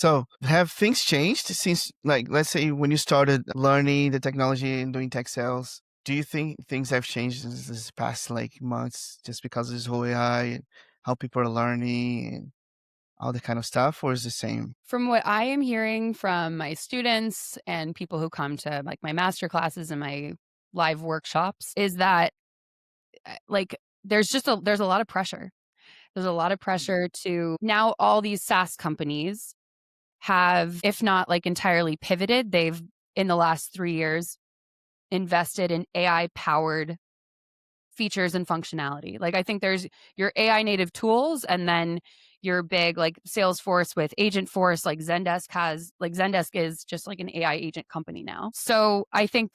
So have things changed since, like, let's say when you started learning the technology and doing tech sales? Do you think things have changed this past like months just because of this whole AI and how people are learning and all that kind of stuff, or is the same? From what I am hearing from my students and people who come to like my master classes and my live workshops is that like there's a lot of pressure. There's a lot of Mm. pressure to now all these SaaS companies have, if not like entirely pivoted, they've in the last 3 years invested in AI powered features and functionality. Like I think there's your AI native tools and then your big like Salesforce with Agentforce, like Zendesk is just like an AI agent company now. So I think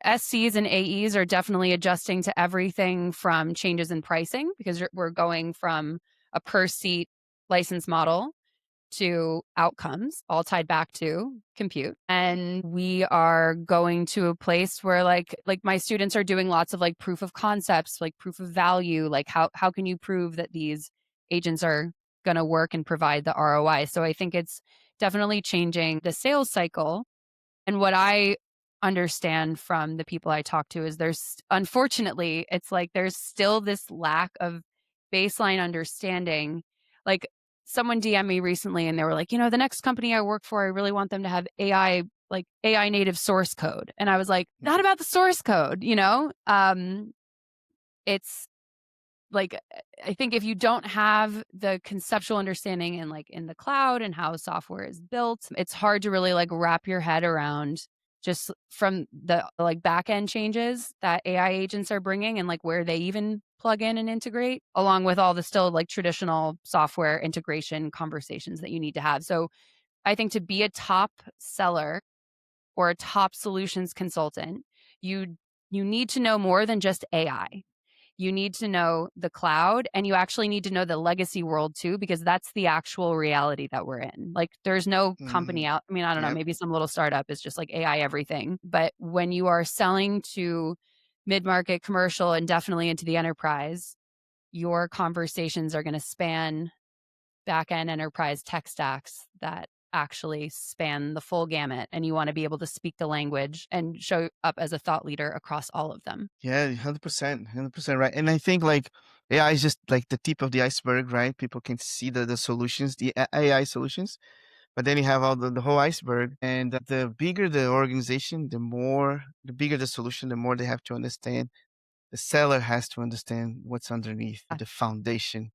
SCs and AEs are definitely adjusting to everything from changes in pricing because we're going from a per seat license model to outcomes, all tied back to compute. And we are going to a place where like my students are doing lots of like proof of concepts, like proof of value, like how can you prove that these agents are going to work and provide the ROI? So I think it's definitely changing the sales cycle. And what I understand from the people I talk to is unfortunately, it's like there's still this lack of baseline understanding. Like someone DM me recently and they were like, the next company I work for, I really want them to have AI, like AI native source code. And I was like, not Mhm. about the source code, it's like I think if you don't have the conceptual understanding and like in the cloud and how software is built, it's hard to really like wrap your head around just from the like back end changes that AI agents are bringing and like where they even plug in and integrate along with all the still like traditional software integration conversations that you need to have. So I think to be a top seller or a top solutions consultant, you you need to know more than just AI. You need to know the cloud and you actually need to know the legacy world too, because that's the actual reality that we're in. Like there's no company Mhm. out. I mean, I don't know, Yep. maybe some little startup is just like AI everything. But when you are selling to mid market, commercial, and definitely into the enterprise, your conversations are going to span back end enterprise tech stacks that actually span the full gamut. And you want to be able to speak the language and show up as a thought leader across all of them. Yeah, 100%, 100% right. And I think like AI is just like the tip of the iceberg, right? People can see the solutions, the AI solutions, but then you have all the whole iceberg. And the bigger the organization, the bigger the solution, the more they have to understand. The seller has to understand what's underneath the foundation.